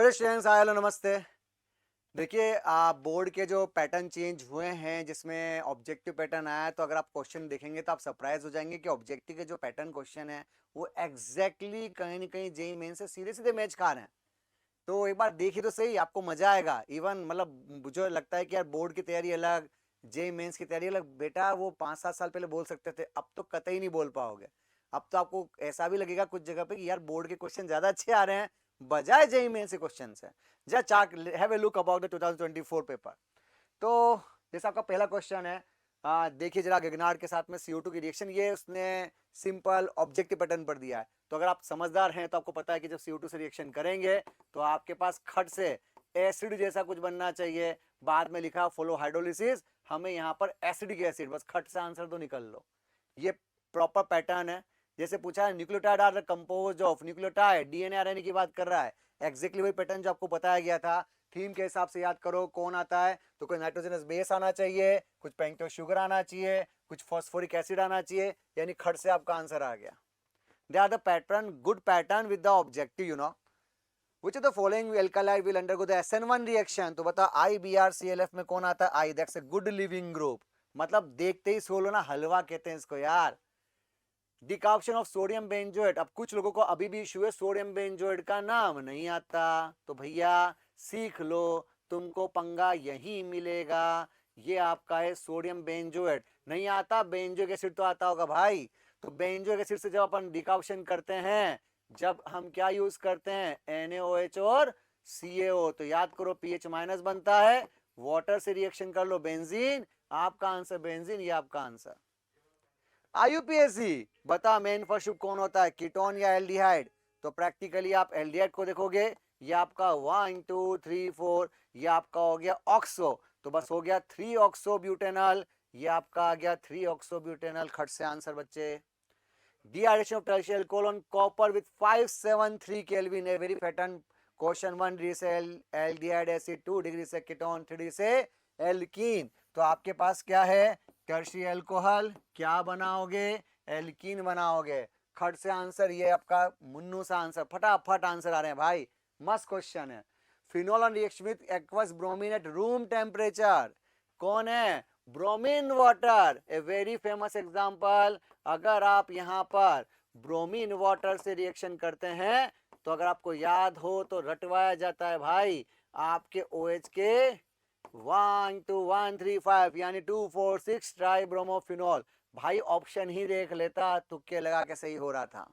Hello students, हाय, hello, नमस्ते। देखिए, board के जो पैटर्न चेंज हुए हैं जिसमें ऑब्जेक्टिव पैटर्न आया है, तो अगर आप क्वेश्चन देखेंगे तो आप सरप्राइज हो जाएंगे कि ऑब्जेक्टिव के जो पैटर्न क्वेश्चन है वो एग्जैक्टली कहीं ना कहीं जेई मेन से सीधे सीधे मैच खा रहे हैं। तो एक बार देखिए तो सही, आपको मजा आएगा। इवन मतलब मुझे लगता है कि यार बोर्ड की तैयारी अलग, जेई मेंस की तैयारी अलग। बेटा वो 5-7 साल पहले बोल सकते थे, अब तो कतई नहीं बोल पाओगे। अब तो आपको ऐसा भी लगेगा कुछ जगह पे कि यार बोर्ड के क्वेश्चन ज्यादा अच्छे आ रहे हैं बजाय जेई मेंस के क्वेश्चन से। Just have a look about the 2024 paper. तो जैसा आपका पहला क्वेश्चन है, देखिए जरा गगनार के साथ में CO2 की रिएक्शन, ये उसने सिंपल ऑब्जेक्टिव पैटर्न पर दिया है। तो अगर आप समझदार हैं तो आपको पता है कि जब CO2 से रिएक्शन करेंगे तो आपके पास खट से एसिड जैसा कुछ बनना चाहिए। बाद में लिखा फॉलो हाइड्रोलिसिस, हमें यहाँ पर एसिडिक एसिड, बस खट से आंसर तो निकल लो। ये प्रॉपर पैटर्न है। जैसे पूछा है nucleotide are compose of nucleotide, DNA RNA की बात कर रहा है। एग्जैक्टली वही पैटर्न जो आपको बताया गया था। थीम के हिसाब से याद करो कौन आता है, तो कोई नाइट्रोजनस बेस आना चाहिए, कुछ पेंटोस शुगर आना चाहिए, कुछ फॉस्फोरिक एसिड आना चाहिए, यानी खट से आपका आंसर आ गया। They are the pattern, good pattern with the objective, you know. Which of the following alkali will undergo the SN1 reaction? तो बता IBrClF में कौन आता है? I, that's a good living group। मतलब देखते ही सोलो ना, हलवा कहते हैं इसको यार। डिकॉक्शन ऑफ सोडियम बेंजोएट, अब कुछ लोगों को अभी भी इशू है, सोडियम बेंजोएट का नाम नहीं आता। तो भैया सीख लो, तुमको पंगा यही मिलेगा। ये आपका है सोडियम बेंजोएट। नहीं आता, बेंजोइक एसिड तो आता होगा भाई। तो बेंजोइक एसिड से जब अपन डिकॉक्शन करते हैं, जब हम क्या यूज करते हैं, NaOH और CaO, तो याद करो पीएच माइनस बनता है। वाटर से रिएक्शन कर लो बेंजीन, आपका आंसर बेंजीन, ये आपका आंसर। IUPAC बता मेन फर्स्ट ग्रुप कौन होता है, कीटोन या एल्डिहाइड? तो प्रैक्टिकली आप एल्डिहाइड को देखोगे, ये आपका 1 2 3 4, ये आपका हो गया ऑक्सो, तो बस हो गया 3 ऑक्सो ब्यूटेनॉल, ये आपका आ गया 3 ऑक्सो ब्यूटेनॉल। खट से आंसर बच्चे। Dehydration of टर्शियल colon copper with 573 kelvin, a very pattern question. 1 degree से एल्डिहाइड एसिड, 2 डिग्री से कीटोन, 3 डिग्री से एल्कीन। तो आपके पास क्या है, टर्शियल अल्कोहल, क्या बनाओगे, एल्कीन बनाओगे। खट से आंसर, ये आपका मुन्नू सा आंसर, फटाफट आंसर आ रहे हैं भाई, मस्त क्वेश्चन है। Phenol on reaction with aqueous bromine at room temperature, कौन है, bromine water, a very famous example. अगर आप यहाँ पर ब्रोमीन वाटर से रिएक्शन करते हैं तो अगर आपको याद हो तो रटवाया जाता है भाई, आपके OH के 1 2 1 3 5 यानी 2 4 6 ट्राई ब्रोमोफिनॉल। भाई ऑप्शन ही देख लेता, तुक्के लगा के सही हो रहा था।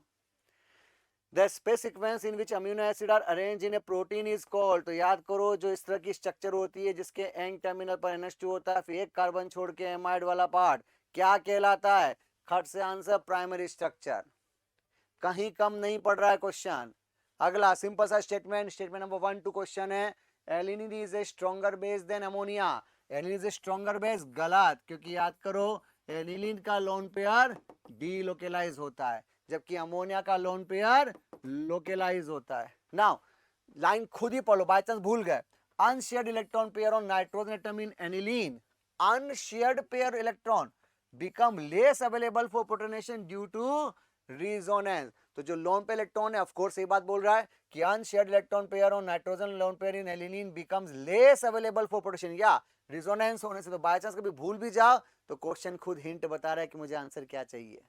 The space sequence in which amino acid are arranged in a protein is called, तो याद करो जो इस तरह की स्ट्रक्चर होती है जिसके एंड टर्मिनल पर NH2 होता है, फिर एक कार्बन छोड़ के एमाइड वाला पार्ट, क्या कहलाता है। खट से आंसर प्राइमरी स्ट्रक्चर। कहीं कम नहीं पड़ रहा है क्वेश्चन। अगला सिंपल सा स्टेटमेंट, स्टेटमेंट नंबर 1 2 क्वेश्चन है, aniline is a stronger base than ammonia. Aniline is a stronger base, गलत, क्योंकि याद करो एलिनिन का लोन पेयर डीलोकेलाइज होता है, जबकि अमोनिया का लोन पेयर लोकेलाइज होता है। नाउ लाइन खुद ही पढ़ लो, बाय चांस भूल गए। Unshared electron pair on nitrogen atom in aniline, unshared pair electron become less available for protonation due to resonance। तो जो लोन पे इलेक्ट्रॉन है, ऑफ कोर्स ये बात बोल रहा है कि unshared electron pair on nitrogen lone pair in alanine becomes less available for protection, या रिजोनेंस होने से। तो बाय चांस कभी भूल भी जाओ तो क्वेश्चन खुद हिंट बता रहा है कि मुझे आंसर क्या चाहिए।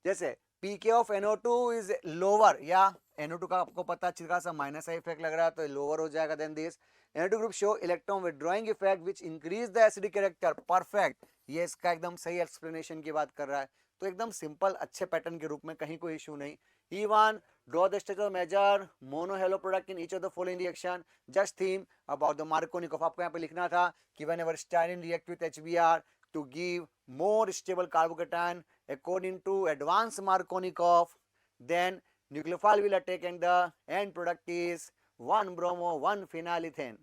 जैसे pK of NO2 is lower, या NO2 का आपको पता अच्छी तरह से माइनस इफेक्ट लग रहा है तो लोअर हो जाएगा then this. NO2 group show electron withdrawing effect which increase the acidic character, perfect, ये इसका एकदम सही एक्सप्लेनेशन की बात कर रहा है। तो एकदम सिंपल अच्छे पैटर्न के रूप में, कहीं कोई इशू नहीं। E1 draw the structure measure mono halo product in each of the following reaction, just theme about the Markovnikov। आपको यहाँ पे लिखना था कि whenever styrene react with HBr to give more stable carbocation according to advanced Markovnikov, then nucleophile will attack and the end product is 1 bromo 1 phenylethane।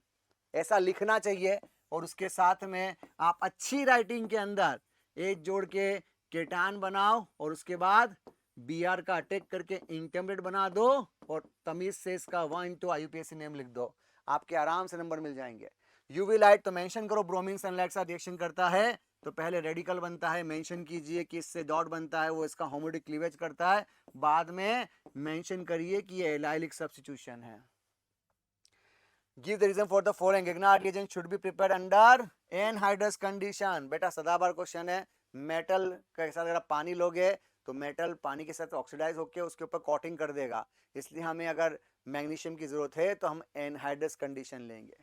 ऐसा लिखना चाहिए, और उसके साथ में आप अच्छी राइटिंग के अंदर एक जोड़ के केटान बनाओ और उसके बाद Br का अटैक करके इंटरमीडिएट बना दो और तमीज से इसका 1 to IUPAC नेम लिख दो, आपके आराम से नंबर मिल जाएंगे। यूवी लाइट तो मेंशन करो, ब्रोमीन सनलाइट से रिएक्शन करता है तो पहले रेडिकल बनता है, मेंशन कीजिए कि इससे डॉट बनता है, वो इसका होमोडिक क्लीवेज करता है, बाद में मेंशन करिए कि ये एलाइलिक सब्स्टिट्यूशन है। Give the reason for the following Grignard reagent should be prepared under anhydrous condition। बेटा सदाबहार क्वेश्चन है। मेटल के साथ अगर आप पानी लोगे तो मेटल पानी के साथ ऑक्सीडाइज होकर उसके ऊपर कोटिंग कर देगा, इसलिए हमें अगर मैग्नीशियम की जरूरत है तो हम एनहाइड्रस कंडीशन लेंगे।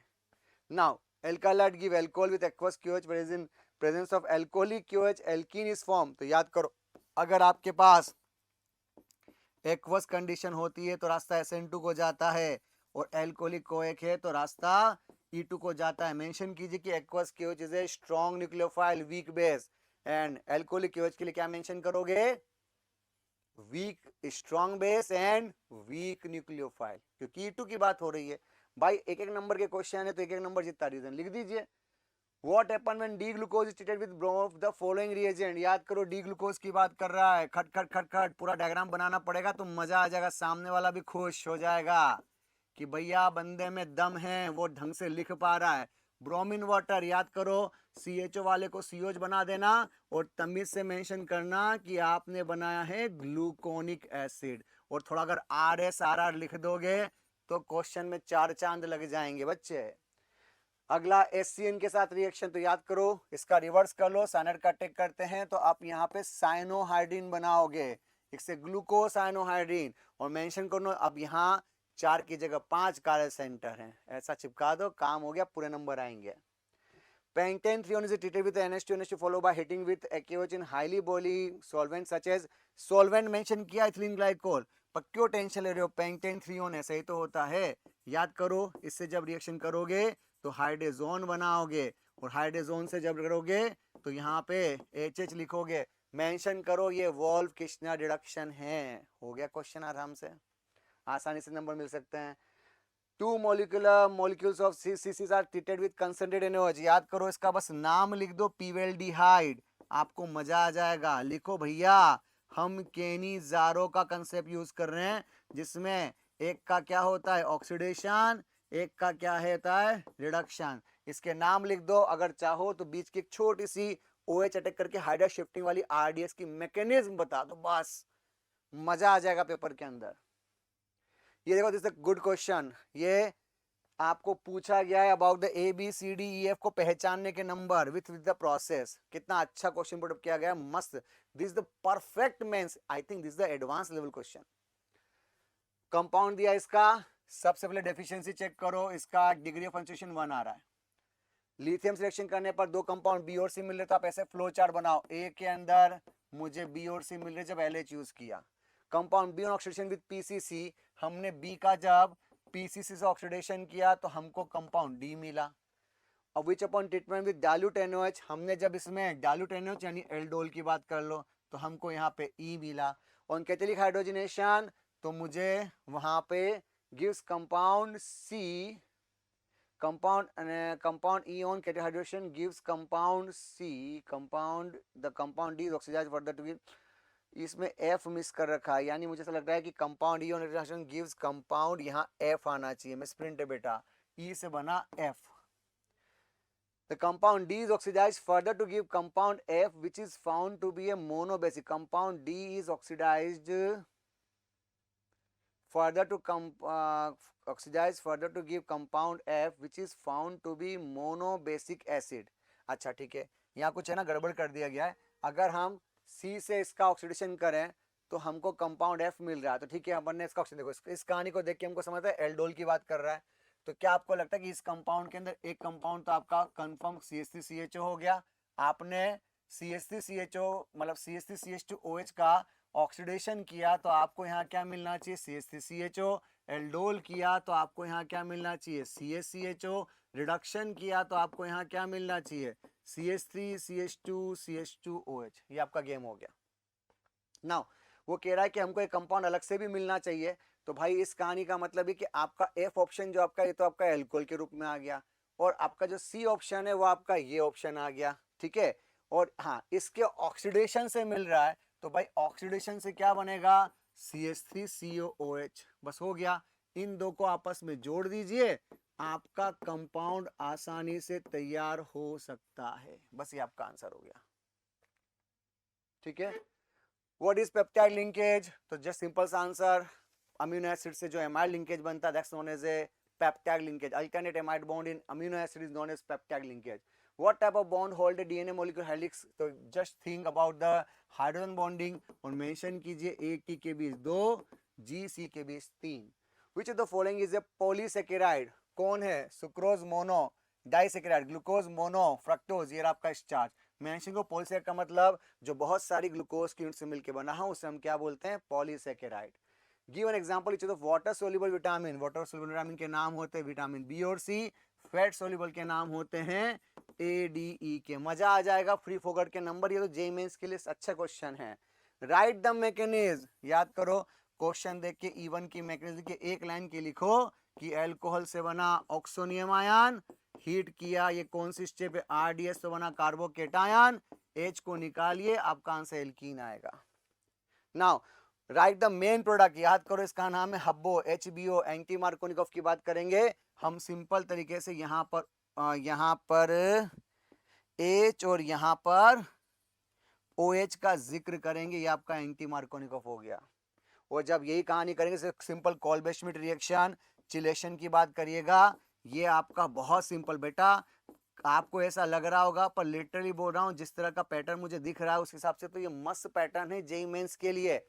Now alkyl halide give alcohol with aqueous KOH presence of alcoholic KOH alkene is form. तो याद करो, अगर आपके पास एक्वस कंडीशन होती है तो रास्ता SN2 को जाता है, और एल्कोहलिक कोएक है तो रास्ता E2 को जाता है। मेंशन कीजिए कि aqueous QH is a strong nucleophile weak base, and alcoholic QH के लिए क्या मेंशन करोगे? Weak strong base and weak nucleophile, क्योंकि E2 की बात हो रही है। भाई एक एक नंबर के क्वेश्चन है तो एक एक नंबर जितना रीजन लिख दीजिए। What happened when D glucose is treated with the following reagent? याद करो D ग्लूकोज की बात कर रहा है। खट खट खट खट पूरा डायग्राम बनाना पड़ेगा तो मजा आ जाएगा, सामने वाला भी खुश हो जाएगा कि भैया बंदे में दम है, वो ढंग से लिख पा रहा है। ब्रोमीन वाटर, याद करो CHO वाले को COH बना देना और तमीज से मेंशन करना कि आपने बनाया है ग्लूकोनिक एसिड, और थोड़ा अगर RSRR लिख दोगे तो क्वेश्चन में 4 चांद लग जाएंगे बच्चे। अगला SCN के साथ रिएक्शन, तो याद करो इसका रिवर्स कर लो, साइनाइड का टेक करते हैं तो आप यहाँ पे साइनोहाइड्रीन बनाओगे, इससे ग्लूकोसाइनोहाइड्रीन, और मेंशन करो अब यहाँ 4 की जगह 5 कार्य सेंटर हैं, ऐसा चिपका दो, काम हो गया, पूरे नंबर आएंगे। Pentane threon is treated with NH2NH2 followed by heating with AKOH in highly boiling solvent such as solvent mention किया इथिलीन ग्लाइकोल, पर क्यों टेंशन ले रहे हो? पेंटेन थ्रियोन ऐसा ही तो होता है। याद करो इससे जब रिएक्शन करोगे तो हाइड्रोजोन बनाओगे, और हाइड्रोजोन से जब करोगे तो यहाँ पे HH लिखोगे, मेंशन करो ये वॉल्व किश्नर रिडक्शन है। हो गया क्वेश्चन, आराम से आसानी से नंबर मिल सकते हैं। 2 molecules of CCs are treated with concentrated NaOH। याद करो इसका बस नाम लिख दो, पीवेल्डिहाइड, आपको मजा आ जाएगा। लिखो भैया हम केनीजारो का कंसेप्ट यूज कर रहे हैं, जिसमें एक का क्या होता है ऑक्सीडेशन, एक का क्या होता है रिडक्शन। इसके नाम लिख दो, अगर चाहो तो बीच की एक छोटी सी OH अटैक करके हाइड्रा शिफ्टिंग वाली RDS की मैकेनिज्म बता दो, बस मजा आ जाएगा पेपर के अंदर। ये देखो this is a good question, ये आपको पूछा गया है अबाउट द ABCDEF को पहचानने के नंबर विथ द प्रोसेस। कितना अच्छा क्वेश्चन पुट अप किया गया, मस्त। This is the perfect mains, I think this is the advance level question. Compound दिया इसका, सबसे पहले डेफिशिएंसी चेक करो, इसका डिग्री ऑफ कंसंट्रेशन 1 आ रहा है। लिथियम सिलेक्शन करने पर 2 कंपाउंड B और C मिल रहे, तो आप ऐसे फ्लो चार्ट बनाओ, A के अंदर मुझे B और C मिल रहे जब LH यूज किया। Compound B on oxidation with PCC, हमने B का जब PCC से ऑक्सीडेशन किया तो हमको कंपाउंड D मिला। अब which upon treatment with dilute NaOH, हमने जब इसमें डाइल्यूट NaOH यानी एल्डोल की बात कर लो तो हमको यहाँ पे E मिला। ऑन कैथलिक हाइड्रोजनेशन तो मुझे वहां पे gives compound C, compound E on catalytic hydration gives compound C, the compound D is oxidized further to give, इसमें F मिस कर रखा है, यानी मुझे ऐसा लग रहा है कि compound E on reaction gives compound, यहाँ F आना चाहिए, मैं स्प्रिंट है बेटा, E से बना F। The compound D is oxidized further to give compound F which is found to be a monobasic. Compound D is oxidized further to oxidize further to give compound F which is found to be monobasic acid। अच्छा ठीक है, यहाँ कुछ है ना गड़बड़ कर दिया गया है। अगर हम C से इसका ऑक्सीडेशन करें तो हमको कंपाउंड F मिल रहा है, तो ठीक है अपन ने इसका ऑक्सीडेशन, देखो इस कहानी को देख के हमको समझता है एल्डोल की बात कर रहा है। तो क्या आपको लगता है कि इस कंपाउंड के अंदर एक कंपाउंड तो आपका कंफर्म CH3CHO हो गया, आपने CH3CHO मतलब CH3CH2OH का ऑक्सीडेशन किया तो आपको यहाँ क्या मिलना चाहिए CH3CHO, एल्डोल किया तो आपको यहाँ क्या मिलना चाहिए CH3CHO, रिडक्शन किया तो आपको यहाँ क्या मिलना चाहिए CH3CH2CH2OH। ये आपका गेम हो गया। नाउ वो कह रहा है कि हमको एक कंपाउंड अलग से भी मिलना चाहिए, तो भाई इस कहानी का मतलब है कि आपका F ऑप्शन जो आपका, ये तो आपका एल्कोहल के रूप में आ गया, और आपका जो C ऑप्शन है वो आपका ये ऑप्शन आ गया, ठीक है। और हाँ इसके ऑक्सीडेशन से मिल रहा है, तो भाई ऑक्सीडेशन से क्या बनेगा CH3COOH, बस हो गया। इन दो को आपस में जोड़ दीजिए, आपका कंपाउंड आसानी से तैयार हो सकता है, बस ये आपका आंसर हो गया, ठीक है। व्हाट इज पेप्टाइड लिंकेज, तो जस्ट सिंपल सा आंसर, अमीनो एसिड से जो एमाइड लिंकेज बनता है that's known as a peptide linkage. Alternate amide bond in amino acid is known as peptide linkage. What type of bond hold a DNA molecule helix? तो just think about the hydrogen bonding और mention कीजिए A T के बीच 2, G C के बीच 3. Which of the following is a polysaccharide? कौन है? Sucrose mono disaccharide, glucose mono fructose, ये आपका starch. Mention को पॉलीसेकेराइड का मतलब जो बहुत सारी ग्लूकोज की यूनिट से मिलकर बना है उसे हम क्या बोलते हैं? Polysaccharide. Give an example each of water soluble vitamin. Water soluble vitamin के नाम होते हैं विटामिन बी और सी. फैट सोल्यूबल के नाम होते हैं ए डी ई के. मजा आ जाएगा. फ्री फोकट के नंबर. ये तो जेईई मेंस के लिए अच्छा क्वेश्चन है. Right the mechanism. याद करो क्वेश्चन देख के E1 की मैकेनिज्म के एक लाइन की लिखो कि अल्कोहल से बना ऑक्सोनियम आयन, हीट किया, ये कौन सी स्टेप है? RDS से बना कार्बोकेटायन, H को निकालिए, आपका आंसर एल्कीन आएगा. Now right the main product. याद करो इसका नाम है हब्बो, HBO. एंटी मार्कोनिकॉफ की बात करेंगे हम सिंपल तरीके से. यहाँ पर H और यहाँ पर OH का जिक्र करेंगे. ये आपका एंटी मार्कोनिकॉफ हो गया. और जब यही कहानी करेंगे simple Kolbe Schmidt reaction, chelation की बात करिएगा. ये आपका बहुत सिंपल बेटा. आपको ऐसा लग रहा होगा पर लिटरली बोल रहा हूँ जिस तरह का पैटर्न मुझे दिख रहा है उस हिसाब से तो ये मस्त पैटर्न है जेईई मेंस के लिए.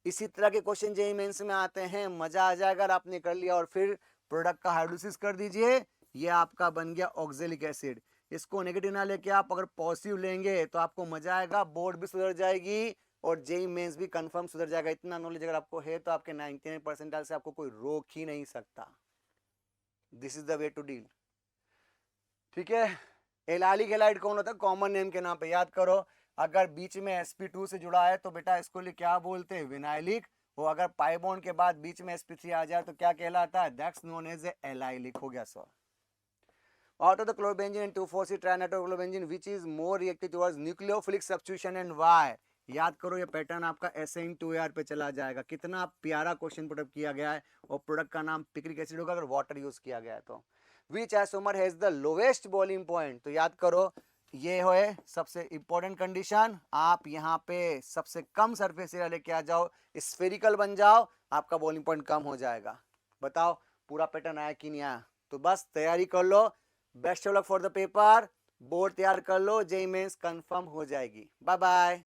इसी तरह के क्वेश्चन जेईई मेंस में आते हैं. मजा आ जाएगा. आपने कर लिया और फिर प्रोडक्ट का हाइड्रोलिसिस कर दीजिए. ये आपका बन गया ऑक्जेलिक एसिड. इसको नेगेटिव ना लेके आप अगर पॉजिटिव लेंगे तो आपको मजा आएगा. बोर्ड भी सुधर जाएगी और जेईई मेंस भी कंफर्म सुधर जाएगा. इतना नॉलेज अगर आपको है तो आपके 99 परसेंटाइल से आपको कोई रोक ही नहीं सकता. This is the way to deal. ठीक है. एलाइलिक हैलाइड कौन होता है? कॉमन नेम के नाम पे याद करो. अगर बीच में sp2 से जुड़ा है तो बेटा इसको लिए क्या बोलते हैं? विनाइलिक. और अगर पाई बॉन्ड के बाद बीच में sp3 आ जाए तो क्या कहलाता है? That's known as allylic. हो गया sir. Out of the chlorobenzene and 2,4-C trinitrochlorobenzene, which is more reactive towards nucleophilic substitution and why? याद करो ये पैटर्न आपका SN2AR पे चला जाएगा. कितना प्यारा क्वेश्चन पुटअप किया गया है. और प्रोडक्ट का नाम पिक्रिक एसिड होगा अगर वाटर यूज किया गया है तो. Which isomer has the lowest boiling point? तो याद करो ये है सबसे इंपॉर्टेंट कंडीशन. आप यहाँ पे सबसे कम सरफेस एरिया लेके आ जाओ, स्फेरिकल बन जाओ, आपका बॉइलिंग पॉइंट कम हो जाएगा. बताओ पूरा पैटर्न आया कि नहीं आया? तो बस तैयारी कर लो. Best of luck for the paper. Board तैयार कर लो. जेईई मेंस कंफर्म हो जाएगी. Bye bye.